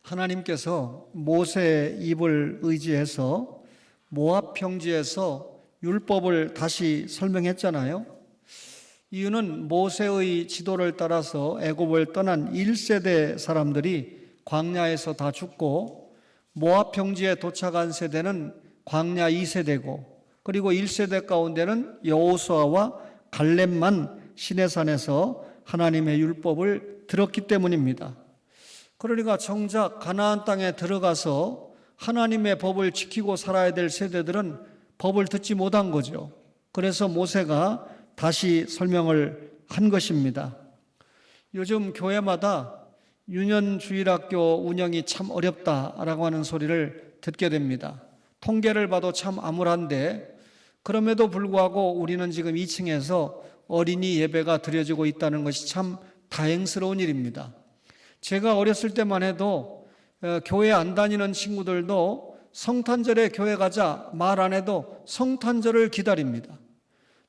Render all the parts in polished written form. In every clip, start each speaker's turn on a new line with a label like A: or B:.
A: 하나님께서 모세의 입을 의지해서 모압 평지에서 율법을 다시 설명했잖아요. 이유는 모세의 지도를 따라서 애굽을 떠난 1세대 사람들이 광야에서 다 죽고 모압 평지에 도착한 세대는 광야 2세대고 그리고 1세대 가운데는 여호수아와 갈렙만 시내산에서 하나님의 율법을 들었기 때문입니다. 그러니까 정작 가나안 땅에 들어가서 하나님의 법을 지키고 살아야 될 세대들은 법을 듣지 못한 거죠. 그래서 모세가 다시 설명을 한 것입니다. 요즘 교회마다 유년주일학교 운영이 참 어렵다라고 하는 소리를 듣게 됩니다. 통계를 봐도 참 암울한데 그럼에도 불구하고 우리는 지금 2층에서 어린이 예배가 드려지고 있다는 것이 참 다행스러운 일입니다. 제가 어렸을 때만 해도 교회 안 다니는 친구들도 성탄절에 교회 가자 말 안 해도 성탄절을 기다립니다.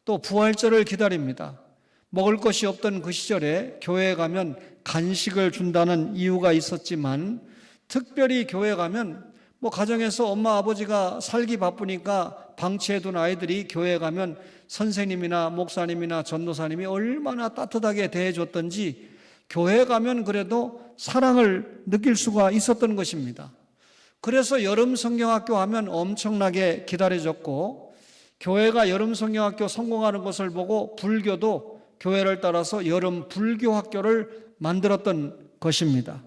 A: 또 부활절을 기다립니다. 먹을 것이 없던 그 시절에 교회에 가면 간식을 준다는 이유가 있었지만 특별히 교회 가면 가정에서 엄마 아버지가 살기 바쁘니까 방치해둔 아이들이 교회에 가면 선생님이나 목사님이나 전도사님이 얼마나 따뜻하게 대해줬던지 교회에 가면 그래도 사랑을 느낄 수가 있었던 것입니다. 그래서 여름 성경학교 하면 엄청나게 기다려졌고 교회가 여름 성경학교 성공하는 것을 보고 불교도 교회를 따라서 여름 불교학교를 만들었던 것입니다.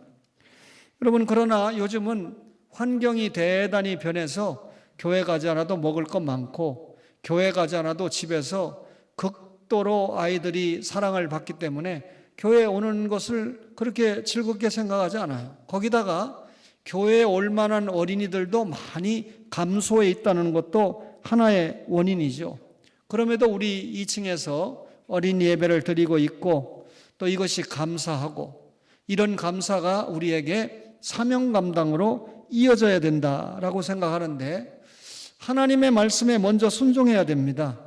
A: 여러분, 그러나 요즘은 환경이 대단히 변해서 교회 가지 않아도 먹을 것 많고 교회 가지 않아도 집에서 극도로 아이들이 사랑을 받기 때문에 교회에 오는 것을 그렇게 즐겁게 생각하지 않아요. 거기다가 교회에 올 만한 어린이들도 많이 감소해 있다는 것도 하나의 원인이죠. 그럼에도 우리 2층에서 어린이 예배를 드리고 있고 또 이것이 감사하고 이런 감사가 우리에게 사명 감당으로 이어져야 된다라고 생각하는데 하나님의 말씀에 먼저 순종해야 됩니다.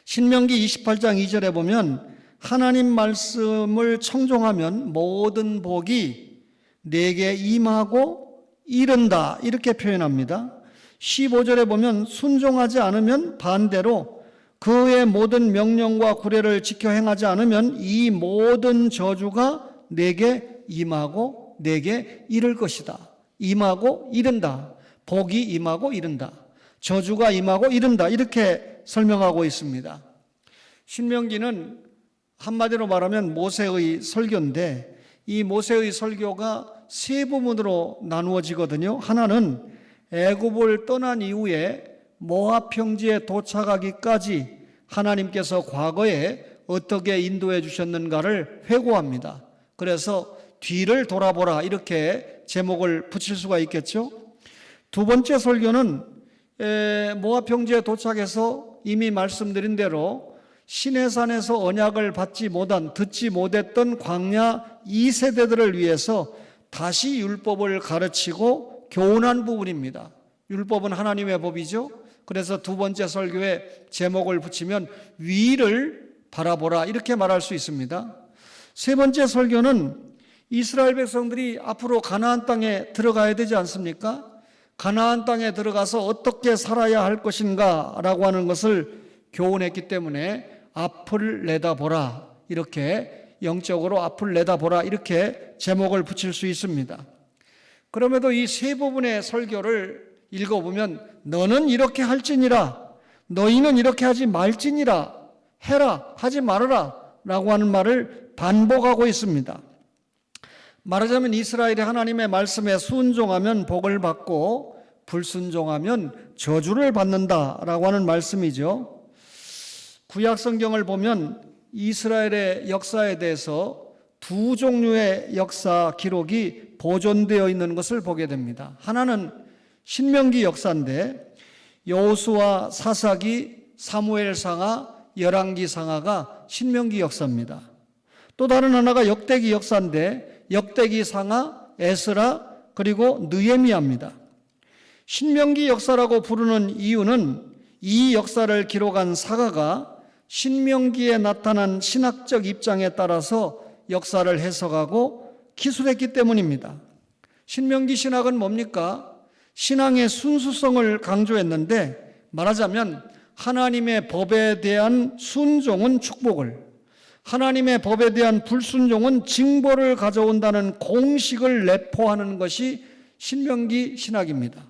A: 신명기 28장 2절에 보면 하나님 말씀을 청종하면 모든 복이 내게 임하고 이른다 이렇게 표현합니다. 15절에 보면 순종하지 않으면 반대로 그의 모든 명령과 구례를 지켜 행하지 않으면 이 모든 저주가 내게 임하고 내게 이를 것이다. 임하고 이른다. 복이 임하고 이른다. 저주가 임하고 이른다. 이렇게 설명하고 있습니다. 신명기는 한마디로 말하면 모세의 설교인데 이 모세의 설교가 세 부분으로 나누어지거든요. 하나는 애굽을 떠난 이후에 모압 평지에 도착하기까지 하나님께서 과거에 어떻게 인도해 주셨는가를 회고합니다. 그래서 뒤를 돌아보라 이렇게 제목을 붙일 수가 있겠죠. 두 번째 설교는 모압 평지에 도착해서 이미 말씀드린 대로 시내산에서 언약을 받지 못한 듣지 못했던 광야 2세대들을 위해서 다시 율법을 가르치고 교훈한 부분입니다. 율법은 하나님의 법이죠. 그래서 두 번째 설교에 제목을 붙이면 위를 바라보라 이렇게 말할 수 있습니다. 세 번째 설교는 이스라엘 백성들이 앞으로 가나안 땅에 들어가야 되지 않습니까? 가나안 땅에 들어가서 어떻게 살아야 할 것인가 라고 하는 것을 교훈했기 때문에 앞을 내다보라 이렇게 영적으로 앞을 내다보라 이렇게 제목을 붙일 수 있습니다. 그럼에도 이 세 부분의 설교를 읽어보면 너는 이렇게 할지니라 너희는 이렇게 하지 말지니라 해라 하지 말아라 라고 하는 말을 반복하고 있습니다. 말하자면 이스라엘이 하나님의 말씀에 순종하면 복을 받고 불순종하면 저주를 받는다라고 하는 말씀이죠. 구약 성경을 보면 이스라엘의 역사에 대해서 두 종류의 역사 기록이 보존되어 있는 것을 보게 됩니다. 하나는 신명기 역사인데 여호수아, 사사기, 사무엘상하, 열왕기상하가 신명기 역사입니다. 또 다른 하나가 역대기 역사인데 역대기상하, 에스라 그리고 느헤미야입니다. 신명기 역사라고 부르는 이유는 이 역사를 기록한 사가가 신명기에 나타난 신학적 입장에 따라서 역사를 해석하고 기술했기 때문입니다. 신명기 신학은 뭡니까? 신앙의 순수성을 강조했는데, 말하자면 하나님의 법에 대한 순종은 축복을, 하나님의 법에 대한 불순종은 징벌을 가져온다는 공식을 내포하는 것이 신명기 신학입니다.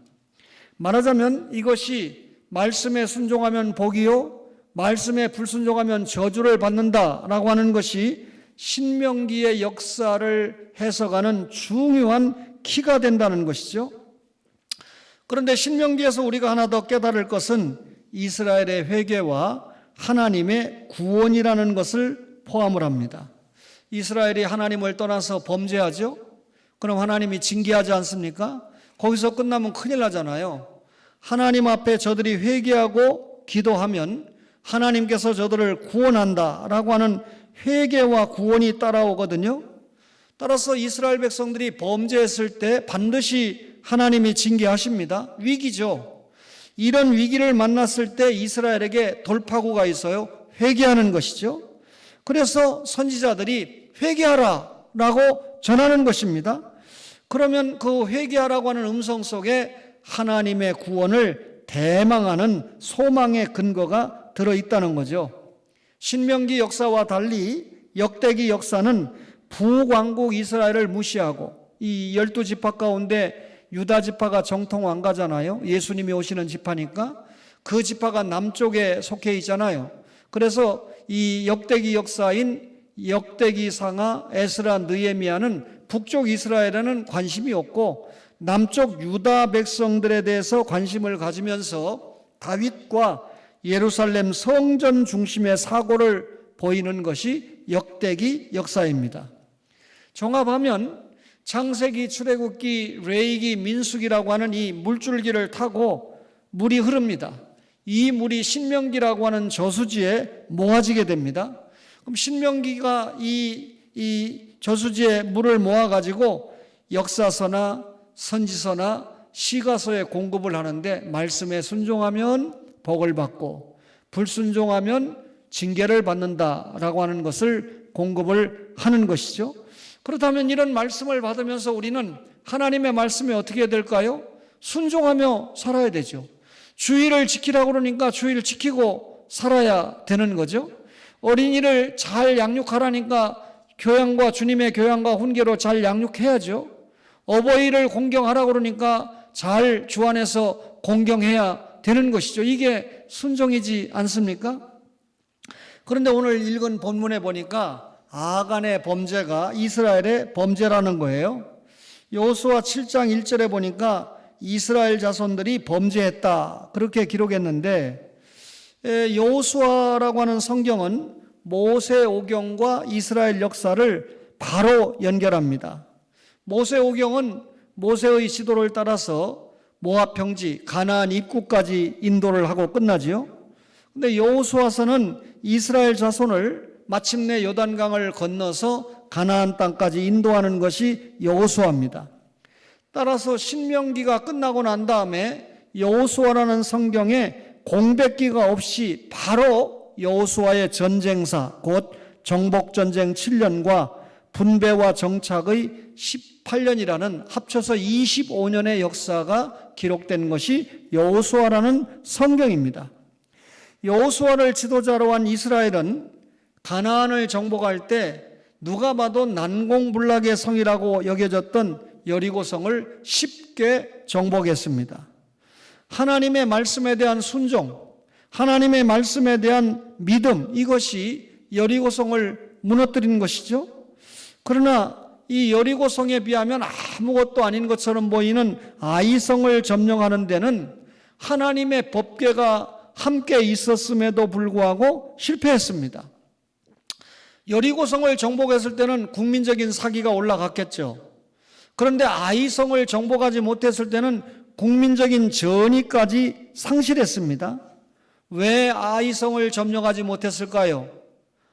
A: 말하자면 이것이 말씀에 순종하면 복이요, 말씀에 불순종하면 저주를 받는다라고 하는 것이 신명기의 역사를 해석하는 중요한 키가 된다는 것이죠. 그런데 신명기에서 우리가 하나 더 깨달을 것은 이스라엘의 회개와 하나님의 구원이라는 것을 포함을 합니다. 이스라엘이 하나님을 떠나서 범죄하죠? 그럼 하나님이 징계하지 않습니까? 거기서 끝나면 큰일 나잖아요. 하나님 앞에 저들이 회개하고 기도하면 하나님께서 저들을 구원한다라고 하는 회개와 구원이 따라오거든요. 따라서 이스라엘 백성들이 범죄했을 때 반드시 하나님이 징계하십니다. 위기죠. 이런 위기를 만났을 때 이스라엘에게 돌파구가 있어요. 회개하는 것이죠. 그래서 선지자들이 회개하라 라고 전하는 것입니다. 그러면 그 회개하라고 하는 음성 속에 하나님의 구원을 대망하는 소망의 근거가 들어있다는 거죠. 신명기 역사와 달리 역대기 역사는 북왕국 이스라엘을 무시하고, 이 12지파 가운데 유다 지파가 정통 왕가잖아요. 예수님이 오시는 지파니까 그 지파가 남쪽에 속해 있잖아요. 그래서 이 역대기 역사인 역대기상하, 에스라, 느헤미야는 북쪽 이스라엘에는 관심이 없고 남쪽 유다 백성들에 대해서 관심을 가지면서 다윗과 예루살렘 성전 중심의 사고를 보이는 것이 역대기 역사입니다. 종합하면 창세기, 출애굽기, 레위기, 민수기라고 하는 이 물줄기를 타고 물이 흐릅니다. 이 물이 신명기라고 하는 저수지에 모아지게 됩니다. 그럼 신명기가 이 저수지에 물을 모아가지고 역사서나 선지서나 시가서에 공급을 하는데, 말씀에 순종하면 복을 받고 불순종하면 징계를 받는다라고 하는 것을 공급을 하는 것이죠. 그렇다면 이런 말씀을 받으면서 우리는 하나님의 말씀에 어떻게 해야 될까요? 순종하며 살아야 되죠. 주의를 지키라고 그러니까 주의를 지키고 살아야 되는 거죠. 어린이를 잘 양육하라니까 교양과 주님의 교양과 훈계로 잘 양육해야죠. 어버이를 공경하라고 그러니까 잘 주안에서 공경해야 되는 것이죠. 이게 순종이지 않습니까? 그런데 오늘 읽은 본문에 보니까 아간의 범죄가 이스라엘의 범죄라는 거예요. 여호수아 7장 1절에 보니까 이스라엘 자손들이 범죄했다 그렇게 기록했는데, 여호수아라고 하는 성경은 모세오경과 이스라엘 역사를 바로 연결합니다. 모세오경은 모세의 지도를 따라서 모압 평지, 가나안 입구까지 인도를 하고 끝나지요. 근데 여호수아서는 이스라엘 자손을 마침내 요단강을 건너서 가나안 땅까지 인도하는 것이 여호수아입니다. 따라서 신명기가 끝나고 난 다음에 여호수아라는 성경에 공백기가 없이 바로 여호수아의 전쟁사, 곧 정복전쟁 7년과 분배와 정착의 18년이라는 합쳐서 25년의 역사가 기록된 것이 여호수아라는 성경입니다. 여호수아를 지도자로 한 이스라엘은 가나안을 정복할 때 누가 봐도 난공불락의 성이라고 여겨졌던 여리고성을 쉽게 정복했습니다. 하나님의 말씀에 대한 순종, 하나님의 말씀에 대한 믿음, 이것이 여리고성을 무너뜨린 것이죠. 그러나 이 여리고성에 비하면 아무것도 아닌 것처럼 보이는 아이성을 점령하는 데는 하나님의 법궤가 함께 있었음에도 불구하고 실패했습니다. 여리고성을 정복했을 때는 국민적인 사기가 올라갔겠죠. 그런데 아이성을 정복하지 못했을 때는 국민적인 전의까지 상실했습니다. 왜 아이성을 점령하지 못했을까요?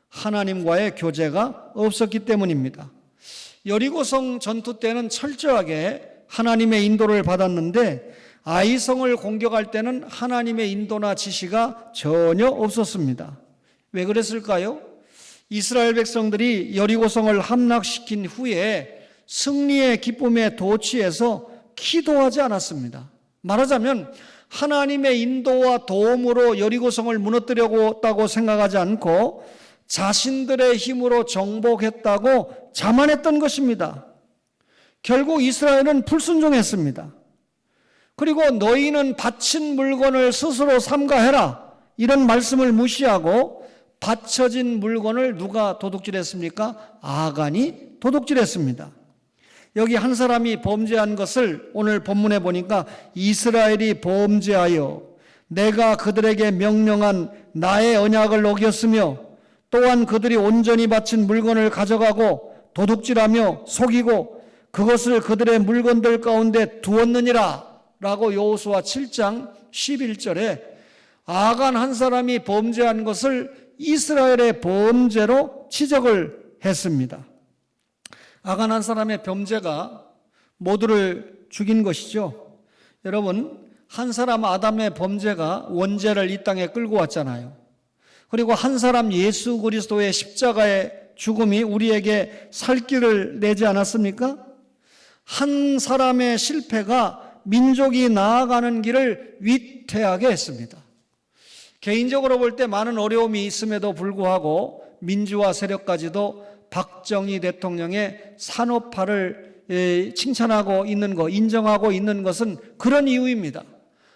A: 하나님과의 교제가 없었기 때문입니다. 여리고성 전투 때는 철저하게 하나님의 인도를 받았는데 아이성을 공격할 때는 하나님의 인도나 지시가 전혀 없었습니다. 왜 그랬을까요? 이스라엘 백성들이 여리고성을 함락시킨 후에 승리의 기쁨에 도취해서 기도하지 않았습니다. 말하자면 하나님의 인도와 도움으로 여리고성을 무너뜨리려고 생각하지 않고 자신들의 힘으로 정복했다고 자만했던 것입니다. 결국 이스라엘은 불순종했습니다. 그리고 너희는 바친 물건을 스스로 삼가해라, 이런 말씀을 무시하고 바쳐진 물건을 누가 도둑질했습니까? 아간이 도둑질했습니다. 여기 한 사람이 범죄한 것을 오늘 본문에 보니까 이스라엘이 범죄하여 내가 그들에게 명령한 나의 언약을 어겼으며 또한 그들이 온전히 바친 물건을 가져가고 도둑질하며 속이고 그것을 그들의 물건들 가운데 두었느니라 라고 여호수아 7장 11절에 아간 한 사람이 범죄한 것을 이스라엘의 범죄로 지적을 했습니다. 아간 한 사람의 범죄가 모두를 죽인 것이죠. 여러분, 한 사람 아담의 범죄가 원죄를 이 땅에 끌고 왔잖아요. 그리고 한 사람 예수 그리스도의 십자가의 죽음이 우리에게 살 길을 내지 않았습니까? 한 사람의 실패가 민족이 나아가는 길을 위태하게 했습니다. 개인적으로 볼 때 많은 어려움이 있음에도 불구하고 민주화 세력까지도 박정희 대통령의 산업화를 칭찬하고 있는 것, 인정하고 있는 것은 그런 이유입니다.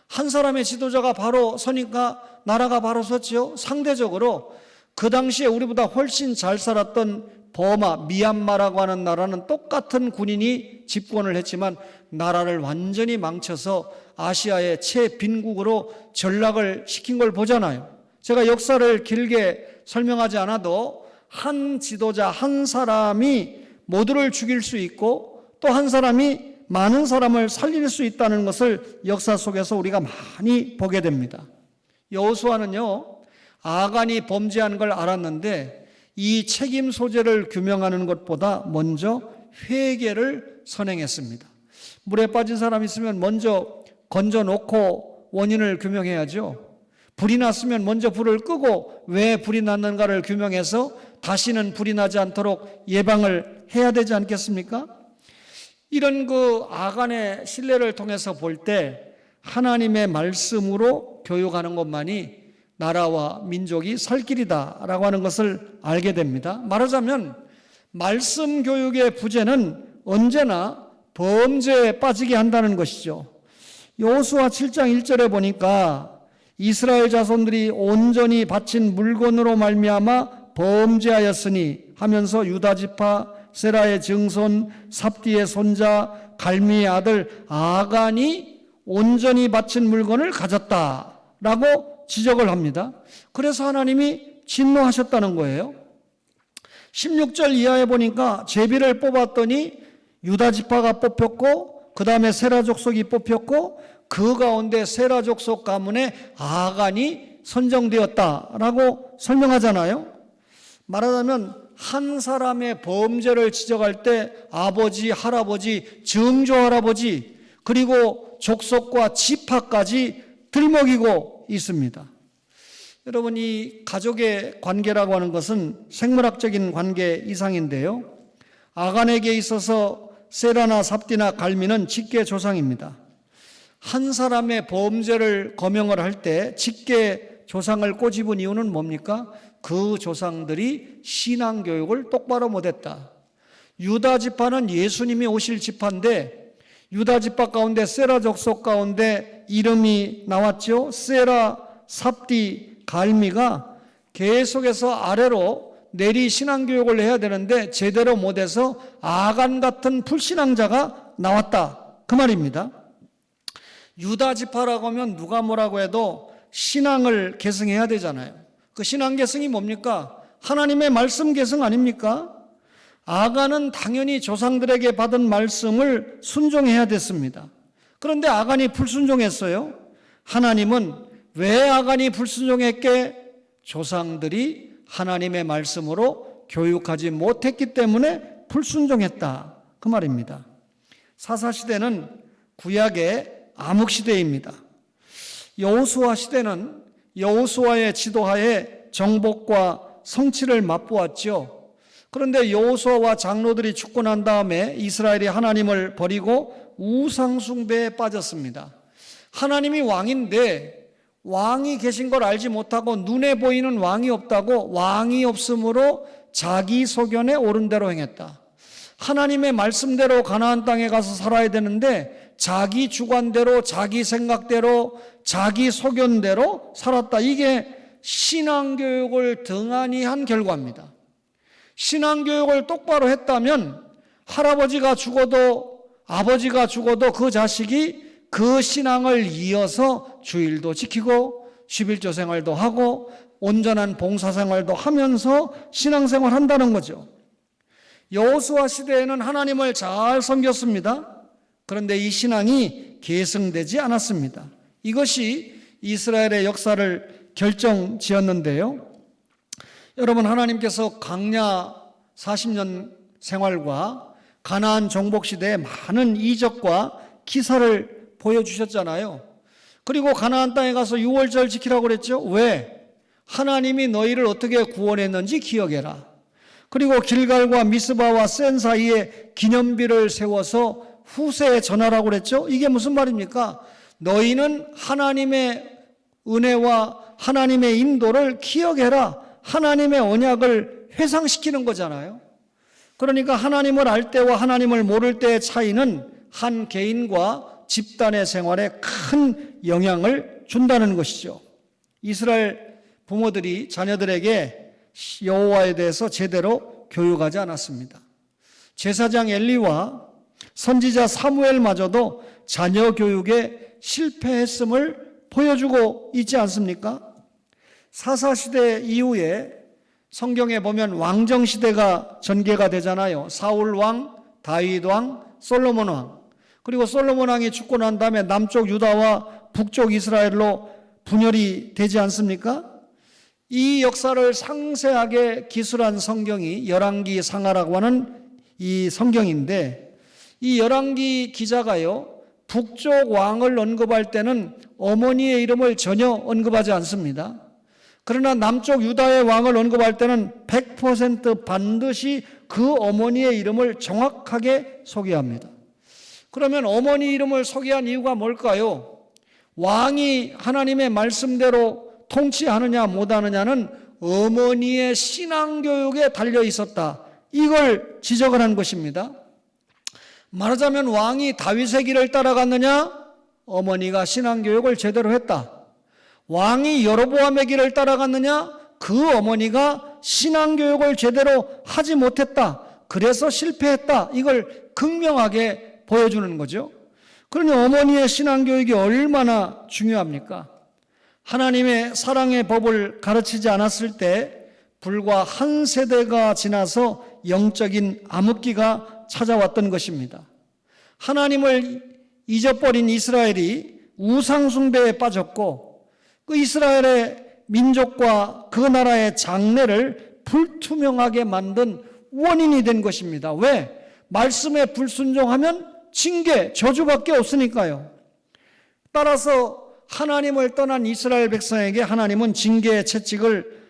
A: 한 사람의 지도자가 바로 서니까 나라가 바로 섰지요. 상대적으로 그 당시에 우리보다 훨씬 잘 살았던 버마, 미얀마라고 하는 나라는 똑같은 군인이 집권을 했지만 나라를 완전히 망쳐서 아시아의 최빈국으로 전락을 시킨 걸 보잖아요. 제가 역사를 길게 설명하지 않아도 한 지도자, 한 사람이 모두를 죽일 수 있고 또 한 사람이 많은 사람을 살릴 수 있다는 것을 역사 속에서 우리가 많이 보게 됩니다. 여호수아는요, 아간이 범죄한 걸 알았는데 이 책임 소재를 규명하는 것보다 먼저 회개를 선행했습니다. 물에 빠진 사람 있으면 먼저 건져놓고 원인을 규명해야죠. 불이 났으면 먼저 불을 끄고 왜 불이 났는가를 규명해서 다시는 불이 나지 않도록 예방을 해야 되지 않겠습니까? 이런 그 아간의 신뢰를 통해서 볼 때 하나님의 말씀으로 교육하는 것만이 나라와 민족이 살 길이다라고 하는 것을 알게 됩니다. 말하자면 말씀 교육의 부재는 언제나 범죄에 빠지게 한다는 것이죠. 여호수아 7장 1절에 보니까 이스라엘 자손들이 온전히 바친 물건으로 말미암아 범죄하였으니 하면서 유다 지파 세라의 증손 삽디의 손자 갈미의 아들 아간이 온전히 바친 물건을 가졌다라고 지적을 합니다. 그래서 하나님이 진노하셨다는 거예요. 16절 이하에 보니까 제비를 뽑았더니 유다 지파가 뽑혔고 그 다음에 세라 족속이 뽑혔고 그 가운데 세라 족속 가문에 아간이 선정되었다라고 설명하잖아요. 말하자면 한 사람의 범죄를 지적할 때 아버지, 할아버지, 증조할아버지 그리고 족속과 지파까지 들먹이고 있습니다. 여러분, 이 가족의 관계라고 하는 것은 생물학적인 관계 이상인데요. 아간에게 있어서 세라나 삽디나 갈미는 직계 조상입니다. 한 사람의 범죄를 거명을 할 때 직계 조상을 꼬집은 이유는 뭡니까? 그 조상들이 신앙교육을 똑바로 못했다. 유다 지파는 예수님이 오실 지파인데 유다 지파 가운데 세라 족속 가운데 이름이 나왔죠. 세라, 삽디, 갈미가 계속해서 아래로 내리 신앙교육을 해야 되는데 제대로 못해서 아간 같은 불신앙자가 나왔다, 그 말입니다. 유다 지파라고 하면 누가 뭐라고 해도 신앙을 계승해야 되잖아요. 그 신앙 계승이 뭡니까? 하나님의 말씀 계승 아닙니까? 아간은 당연히 조상들에게 받은 말씀을 순종해야 됐습니다. 그런데 아간이 불순종했어요. 하나님은 왜 아간이 불순종했게? 조상들이 하나님의 말씀으로 교육하지 못했기 때문에 불순종했다, 그 말입니다. 사사시대는 구약의 암흑시대입니다. 여호수아 시대는 여호수아의 지도하에 정복과 성취를 맛보았죠. 그런데 여호수아와 장로들이 죽고 난 다음에 이스라엘이 하나님을 버리고 우상 숭배에 빠졌습니다. 하나님이 왕인데 왕이 계신 걸 알지 못하고 눈에 보이는 왕이 없다고 왕이 없으므로 자기 소견에 옳은 대로 행했다. 하나님의 말씀대로 가나안 땅에 가서 살아야 되는데 자기 주관대로, 자기 생각대로, 자기 소견대로 살았다. 이게 신앙교육을 등한히 한 결과입니다. 신앙교육을 똑바로 했다면 할아버지가 죽어도 아버지가 죽어도 그 자식이 그 신앙을 이어서 주일도 지키고 11조 생활도 하고 온전한 봉사생활도 하면서 신앙생활 한다는 거죠. 여호수아 시대에는 하나님을 잘 섬겼습니다. 그런데 이 신앙이 계승되지 않았습니다. 이것이 이스라엘의 역사를 결정지었는데요. 여러분, 하나님께서 광야 40년 생활과 가나안 정복 시대에 많은 이적과 기사를 보여주셨잖아요. 그리고 가나안 땅에 가서 유월절 지키라고 그랬죠. 왜? 하나님이 너희를 어떻게 구원했는지 기억해라. 그리고 길갈과 미스바와 센 사이에 기념비를 세워서 후세에 전하라고 그랬죠. 이게 무슨 말입니까? 너희는 하나님의 은혜와 하나님의 인도를 기억해라. 하나님의 언약을 회상시키는 거잖아요. 그러니까 하나님을 알 때와 하나님을 모를 때의 차이는 한 개인과 집단의 생활에 큰 영향을 준다는 것이죠. 이스라엘 부모들이 자녀들에게 여호와에 대해서 제대로 교육하지 않았습니다. 제사장 엘리와 선지자 사무엘마저도 자녀 교육에 실패했음을 보여주고 있지 않습니까? 사사시대 이후에 성경에 보면 왕정시대가 전개가 되잖아요. 사울왕, 다윗왕, 솔로몬왕. 그리고 솔로몬왕이 죽고 난 다음에 남쪽 유다와 북쪽 이스라엘로 분열이 되지 않습니까? 이 역사를 상세하게 기술한 성경이 열왕기 상하라고 하는 이 성경인데, 이 열왕기 기자가요, 북쪽 왕을 언급할 때는 어머니의 이름을 전혀 언급하지 않습니다. 그러나 남쪽 유다의 왕을 언급할 때는 100% 반드시 그 어머니의 이름을 정확하게 소개합니다. 그러면 어머니 이름을 소개한 이유가 뭘까요? 왕이 하나님의 말씀대로 통치하느냐 못하느냐는 어머니의 신앙교육에 달려 있었다. 이걸 지적을 한 것입니다. 말하자면 왕이 다윗의 길을 따라갔느냐? 어머니가 신앙교육을 제대로 했다. 왕이 여로보암의 길을 따라갔느냐? 그 어머니가 신앙교육을 제대로 하지 못했다. 그래서 실패했다. 이걸 극명하게 보여주는 거죠. 그러니 어머니의 신앙교육이 얼마나 중요합니까? 하나님의 사랑의 법을 가르치지 않았을 때 불과 한 세대가 지나서 영적인 암흑기가 찾아왔던 것입니다. 하나님을 잊어버린 이스라엘이 우상숭배에 빠졌고 그 이스라엘의 민족과 그 나라의 장래를 불투명하게 만든 원인이 된 것입니다. 왜? 말씀에 불순종하면 징계, 저주밖에 없으니까요. 따라서 하나님을 떠난 이스라엘 백성에게 하나님은 징계의 채찍을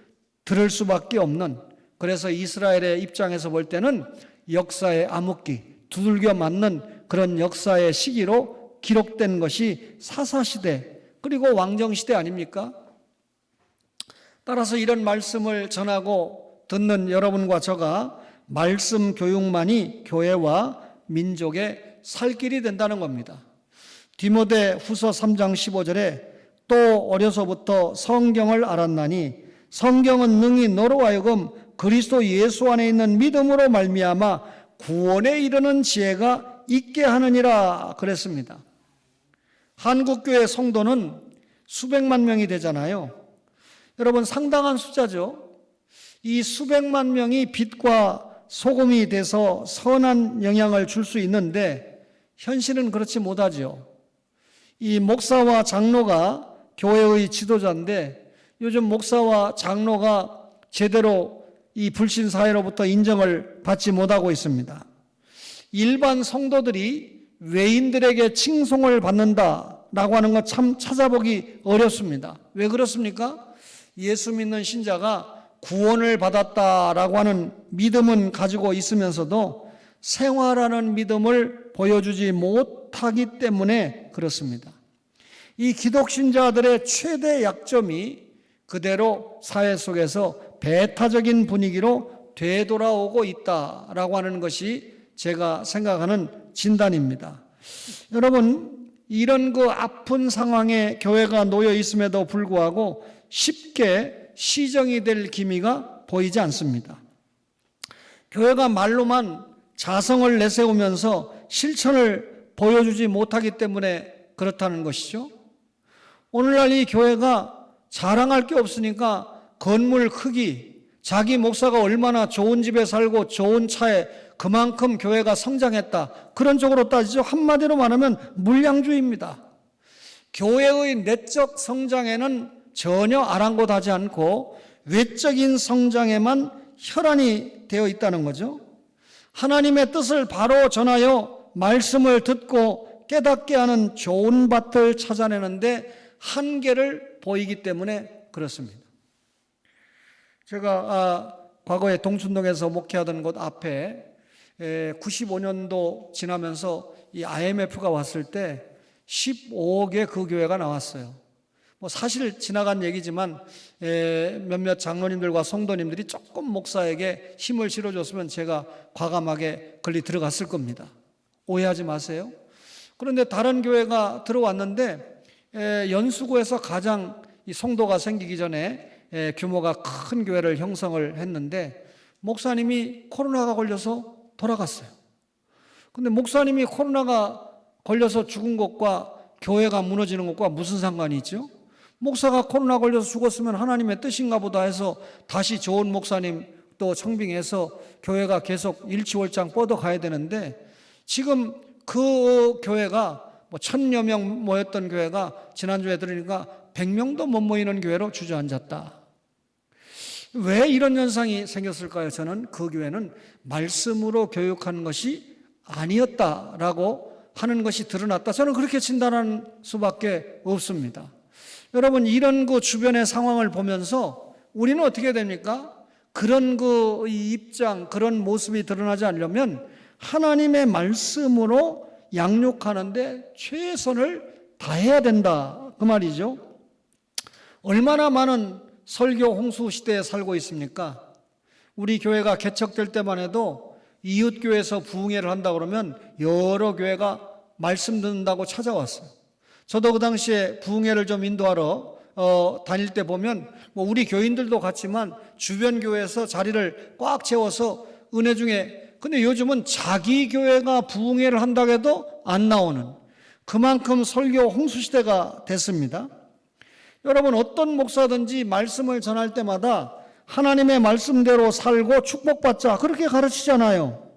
A: 들을 수밖에 없는, 그래서 이스라엘의 입장에서 볼 때는 역사의 암흑기, 두들겨 맞는 그런 역사의 시기로 기록된 것이 사사시대 그리고 왕정시대 아닙니까? 따라서 이런 말씀을 전하고 듣는 여러분과 저가 말씀 교육만이 교회와 민족의 살 길이 된다는 겁니다. 디모데 후서 3장 15절에 또 어려서부터 성경을 알았나니 성경은 능히 너로 하여금 그리스도 예수 안에 있는 믿음으로 말미암아 구원에 이르는 지혜가 있게 하느니라 그랬습니다. 한국교회 성도는 수백만 명이 되잖아요. 여러분, 상당한 숫자죠. 이 수백만 명이 빛과 소금이 돼서 선한 영향을 줄 수 있는데 현실은 그렇지 못하죠. 이 목사와 장로가 교회의 지도자인데 요즘 목사와 장로가 제대로 이 불신 사회로부터 인정을 받지 못하고 있습니다. 일반 성도들이 외인들에게 칭송을 받는다라고 하는 것 참 찾아보기 어렵습니다. 왜 그렇습니까? 예수 믿는 신자가 구원을 받았다라고 하는 믿음은 가지고 있으면서도 생활하는 믿음을 보여주지 못하기 때문에 그렇습니다. 이 기독신자들의 최대 약점이 그대로 사회 속에서 배타적인 분위기로 되돌아오고 있다라고 하는 것이 제가 생각하는 진단입니다. 여러분, 이런 그 아픈 상황에 교회가 놓여 있음에도 불구하고 쉽게 시정이 될 기미가 보이지 않습니다. 교회가 말로만 자성을 내세우면서 실천을 보여주지 못하기 때문에 그렇다는 것이죠. 오늘날 이 교회가 자랑할 게 없으니까 건물 크기, 자기 목사가 얼마나 좋은 집에 살고 좋은 차에 그만큼 교회가 성장했다, 그런 쪽으로 따지죠. 한마디로 말하면 물량주의입니다. 교회의 내적 성장에는 전혀 아랑곳하지 않고 외적인 성장에만 혈안이 되어 있다는 거죠. 하나님의 뜻을 바로 전하여 말씀을 듣고 깨닫게 하는 좋은 밭을 찾아내는데 한계를 보이기 때문에 그렇습니다. 제가 과거에 동춘동에서 목회하던 곳 앞에 95년도 지나면서 이 IMF가 왔을 때 15억의 그 교회가 나왔어요. 사실 지나간 얘기지만 몇몇 장로님들과 성도님들이 조금 목사에게 힘을 실어줬으면 제가 과감하게 걸리 들어갔을 겁니다. 오해하지 마세요. 그런데 다른 교회가 들어왔는데 연수구에서 가장 이 성도가 생기기 전에 규모가 큰 교회를 형성을 했는데 목사님이 코로나가 걸려서 돌아갔어요. 근데 목사님이 코로나가 걸려서 죽은 것과 교회가 무너지는 것과 무슨 상관이 있죠? 목사가 코로나 걸려서 죽었으면 하나님의 뜻인가 보다 해서 다시 좋은 목사님 또 청빙해서 교회가 계속 일치월장 뻗어가야 되는데, 지금 그 교회가 1000여 명 모였던 교회가 지난주에 들으니까 100명도 못 모이는 교회로 주저앉았다. 왜 이런 현상이 생겼을까요? 저는 그 교회는 말씀으로 교육하는 것이 아니었다라고 하는 것이 드러났다. 저는 그렇게 진단할 수밖에 없습니다. 여러분, 이런 그 주변의 상황을 보면서 우리는 어떻게 됩니까? 그런 그 입장, 그런 모습이 드러나지 않으려면 하나님의 말씀으로 양육하는데 최선을 다해야 된다, 그 말이죠. 얼마나 많은 설교 홍수 시대에 살고 있습니까? 우리 교회가 개척될 때만 해도 이웃교회에서 부흥회를 한다 그러면 여러 교회가 말씀 듣는다고 찾아왔어요. 저도 그 당시에 부흥회를 좀 인도하러 다닐 때 보면 우리 교인들도 같지만 주변 교회에서 자리를 꽉 채워서 은혜 중에, 근데 요즘은 자기 교회가 부흥회를 한다고 해도 안 나오는, 그만큼 설교 홍수 시대가 됐습니다. 여러분, 어떤 목사든지 말씀을 전할 때마다 하나님의 말씀대로 살고 축복받자, 그렇게 가르치잖아요.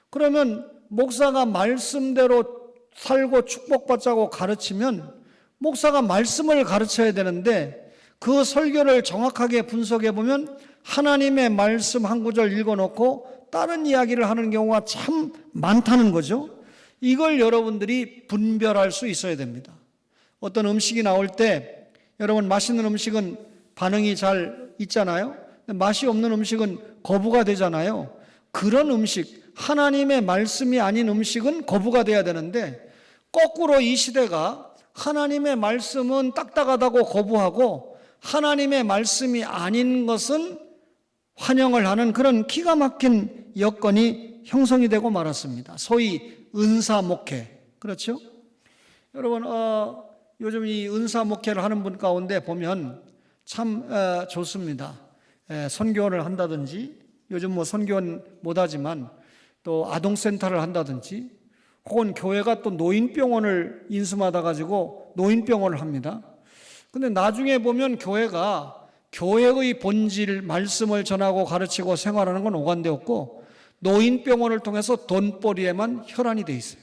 A: 그러면 목사가 말씀대로 살고 축복받자고 가르치면 목사가 말씀을 가르쳐야 되는데, 그 설교를 정확하게 분석해 보면 하나님의 말씀 한 구절 읽어놓고 다른 이야기를 하는 경우가 참 많다는 거죠. 이걸 여러분들이 분별할 수 있어야 됩니다. 어떤 음식이 나올 때 여러분, 맛있는 음식은 반응이 잘 있잖아요. 맛이 없는 음식은 거부가 되잖아요. 그런 음식, 하나님의 말씀이 아닌 음식은 거부가 돼야 되는데, 거꾸로 이 시대가 하나님의 말씀은 딱딱하다고 거부하고 하나님의 말씀이 아닌 것은 환영을 하는 그런 기가 막힌 여건이 형성이 되고 말았습니다. 소위 은사 목회, 그렇죠? 여러분, 요즘 이 은사 목회를 하는 분 가운데 보면 참 좋습니다. 선교를 한다든지, 요즘 선교는 못하지만 또 아동센터를 한다든지, 혹은 교회가 또 노인병원을 인수받아 가지고 노인병원을 합니다. 근데 나중에 보면 교회가 교회의 본질, 말씀을 전하고 가르치고 생활하는 건 오간되었고, 노인병원을 통해서 돈벌이에만 혈안이 돼 있어요.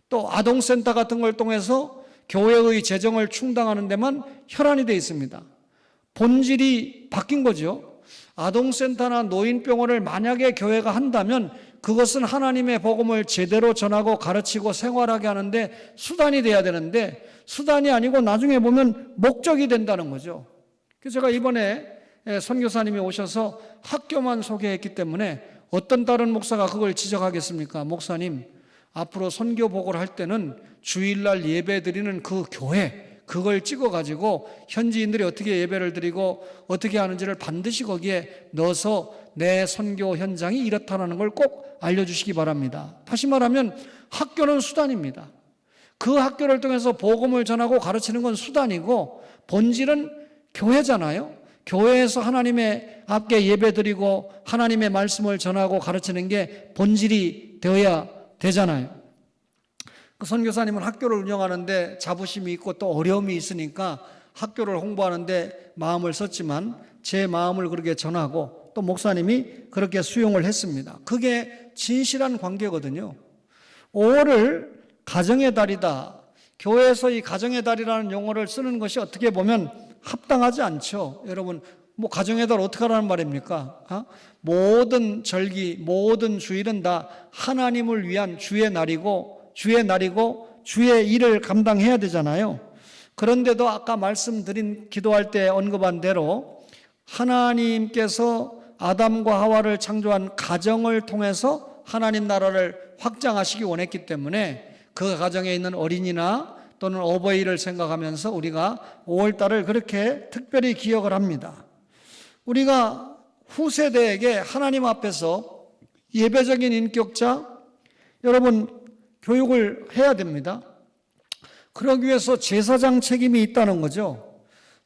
A: 또 아동센터 같은 걸 통해서 교회의 재정을 충당하는 데만 혈안이 돼 있습니다. 본질이 바뀐 거죠. 아동센터나 노인병원을 만약에 교회가 한다면 그것은 하나님의 복음을 제대로 전하고 가르치고 생활하게 하는데 수단이 돼야 되는데, 수단이 아니고 나중에 보면 목적이 된다는 거죠. 그래서 제가 이번에 선교사님이 오셔서 학교만 소개했기 때문에 어떤 다른 목사가 그걸 지적하겠습니까? 목사님, 앞으로 선교 보고를 할 때는 주일날 예배 드리는 그 교회, 그걸 찍어가지고 현지인들이 어떻게 예배를 드리고 어떻게 하는지를 반드시 거기에 넣어서 내 선교 현장이 이렇다는 걸 꼭 알려주시기 바랍니다. 다시 말하면 학교는 수단입니다. 그 학교를 통해서 복음을 전하고 가르치는 건 수단이고 본질은 교회잖아요. 교회에서 하나님의 앞에 예배드리고 하나님의 말씀을 전하고 가르치는 게 본질이 되어야 되잖아요. 그 선교사님은 학교를 운영하는데 자부심이 있고 또 어려움이 있으니까 학교를 홍보하는데 마음을 썼지만 제 마음을 그렇게 전하고 또 목사님이 그렇게 수용을 했습니다. 그게 진실한 관계거든요. 5월을 가정의 달이다. 교회에서 이 가정의 달이라는 용어를 쓰는 것이 어떻게 보면 합당하지 않죠. 여러분, 가정의 달 어떻게 하라는 말입니까? 모든 절기, 모든 주일은 다 하나님을 위한 주의 날이고 주의 일을 감당해야 되잖아요. 그런데도 아까 말씀드린 기도할 때 언급한 대로 하나님께서 아담과 하와를 창조한 가정을 통해서 하나님 나라를 확장하시기 원했기 때문에 그 가정에 있는 어린이나 또는 어버이를 생각하면서 우리가 5월달을 그렇게 특별히 기억을 합니다. 우리가 후세대에게 하나님 앞에서 예배적인 인격자, 여러분 교육을 해야 됩니다. 그러기 위해서 제사장 책임이 있다는 거죠.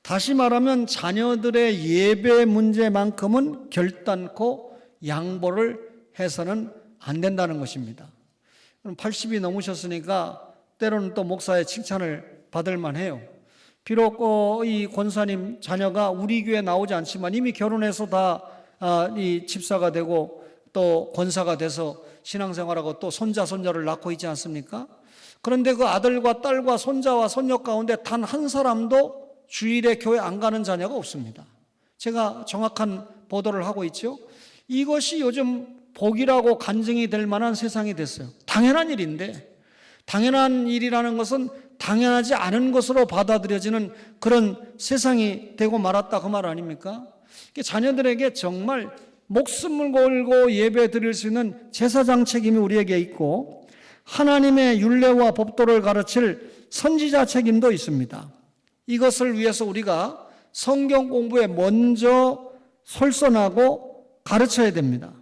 A: 다시 말하면 자녀들의 예배 문제만큼은 결단코 양보를 해서는 안 된다는 것입니다. 80이 넘으셨으니까 때로는 또 목사의 칭찬을 받을 만해요. 비록 이 권사님 자녀가 우리 교회에 나오지 않지만 이미 결혼해서 다 이 집사가 되고 또 권사가 돼서 신앙생활하고 또 손자 손녀를 낳고 있지 않습니까? 그런데 그 아들과 딸과 손자와 손녀 가운데 단 한 사람도 주일에 교회 안 가는 자녀가 없습니다. 제가 정확한 보도를 하고 있죠. 이것이 요즘 복이라고 간증이 될 만한 세상이 됐어요. 당연한 일인데, 당연한 일이라는 것은 당연하지 않은 것으로 받아들여지는 그런 세상이 되고 말았다, 그 말 아닙니까? 자녀들에게 정말 목숨을 걸고 예배 드릴 수 있는 제사장 책임이 우리에게 있고 하나님의 율례와 법도를 가르칠 선지자 책임도 있습니다. 이것을 위해서 우리가 성경 공부에 먼저 솔선하고 가르쳐야 됩니다.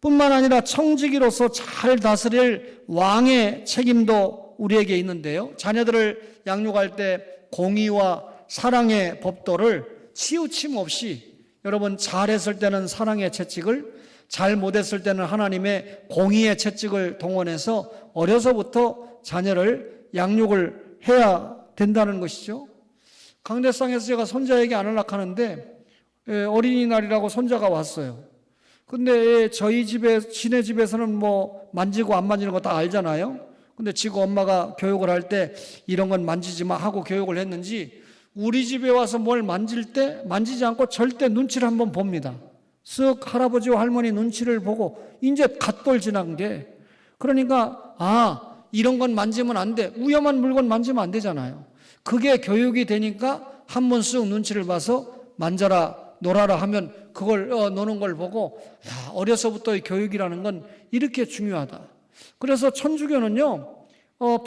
A: 뿐만 아니라 청지기로서 잘 다스릴 왕의 책임도 우리에게 있는데요. 자녀들을 양육할 때 공의와 사랑의 법도를 치우침 없이 여러분 잘했을 때는 사랑의 채찍을, 잘 못했을 때는 하나님의 공의의 채찍을 동원해서 어려서부터 자녀를 양육을 해야 된다는 것이죠. 강대상에서 제가 손자에게 안으려고 하는데 어린이날이라고 손자가 왔어요. 근데 저희 집에, 지네 집에서는 만지고 안 만지는 거 다 알잖아요. 근데 지금 엄마가 교육을 할 때 이런 건 만지지 마 하고 교육을 했는지 우리 집에 와서 뭘 만질 때 만지지 않고 절대 눈치를 한번 봅니다. 쓱 할아버지와 할머니 눈치를 보고 이제 갓돌 지난 게, 그러니까 이런 건 만지면 안 돼. 위험한 물건 만지면 안 되잖아요. 그게 교육이 되니까 한 번 쓱 눈치를 봐서 만져라 놀아라 하면 그걸 노는 걸 보고 어려서부터의 교육이라는 건 이렇게 중요하다. 그래서 천주교는요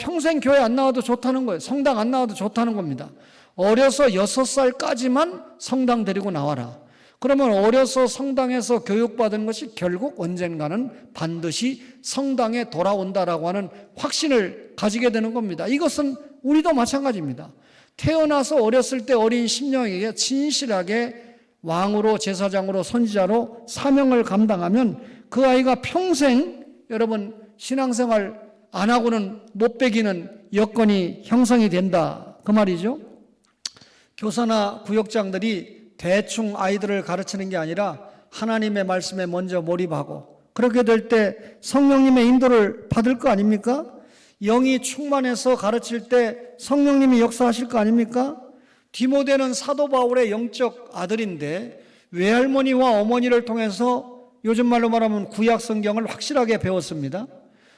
A: 평생 교회 안 나와도 좋다는 거예요. 성당 안 나와도 좋다는 겁니다. 어려서 6살까지만 성당 데리고 나와라. 그러면 어려서 성당에서 교육받은 것이 결국 언젠가는 반드시 성당에 돌아온다라고 하는 확신을 가지게 되는 겁니다. 이것은 우리도 마찬가지입니다. 태어나서 어렸을 때 어린 심령에게 진실하게 왕으로, 제사장으로, 선지자로 사명을 감당하면 그 아이가 평생 여러분 신앙생활 안 하고는 못 배기는 여건이 형성이 된다, 그 말이죠. 교사나 구역장들이 대충 아이들을 가르치는 게 아니라 하나님의 말씀에 먼저 몰입하고, 그렇게 될 때 성령님의 인도를 받을 거 아닙니까? 영이 충만해서 가르칠 때 성령님이 역사하실 거 아닙니까? 디모데는 사도 바울의 영적 아들인데 외할머니와 어머니를 통해서 요즘 말로 말하면 구약 성경을 확실하게 배웠습니다.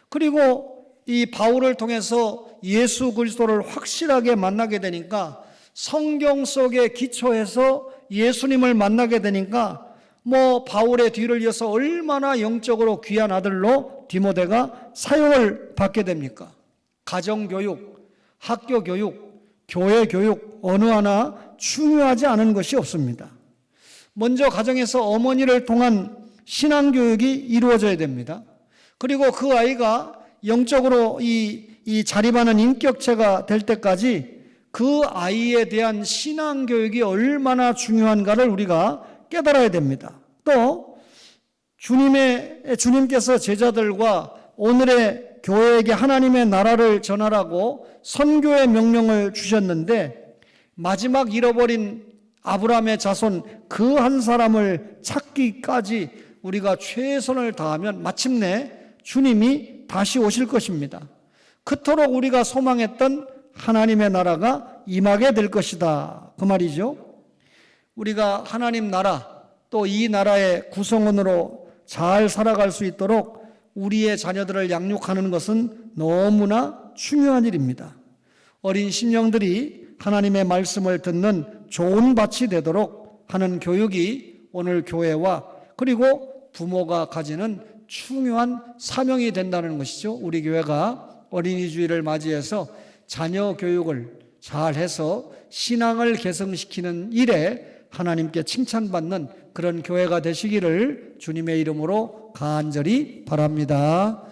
A: 그리고 이 바울을 통해서 예수 그리스도를 확실하게 만나게 되니까 성경 속에 기초해서 예수님을 만나게 되니까 바울의 뒤를 이어서 얼마나 영적으로 귀한 아들로 디모데가 사용을 받게 됩니까? 가정교육, 학교교육, 교회교육 어느 하나 중요하지 않은 것이 없습니다. 먼저 가정에서 어머니를 통한 신앙교육이 이루어져야 됩니다. 그리고 그 아이가 영적으로 이 자립하는 인격체가 될 때까지 그 아이에 대한 신앙교육이 얼마나 중요한가를 우리가 깨달아야 됩니다. 또 주님께서 제자들과 오늘의 교회에게 하나님의 나라를 전하라고 선교의 명령을 주셨는데 마지막 잃어버린 아브라함의 자손 그 한 사람을 찾기까지 우리가 최선을 다하면 마침내 주님이 다시 오실 것입니다. 그토록 우리가 소망했던 하나님의 나라가 임하게 될 것이다. 그 말이죠. 우리가 하나님 나라 또 이 나라의 구성원으로 잘 살아갈 수 있도록 우리의 자녀들을 양육하는 것은 너무나 중요한 일입니다. 어린 심령들이 하나님의 말씀을 듣는 좋은 밭이 되도록 하는 교육이 오늘 교회와 그리고 부모가 가지는 중요한 사명이 된다는 것이죠. 우리 교회가 어린이 주일을 맞이해서 자녀 교육을 잘해서 신앙을 개성시키는 일에 하나님께 칭찬받는 그런 교회가 되시기를 주님의 이름으로 간절히 바랍니다.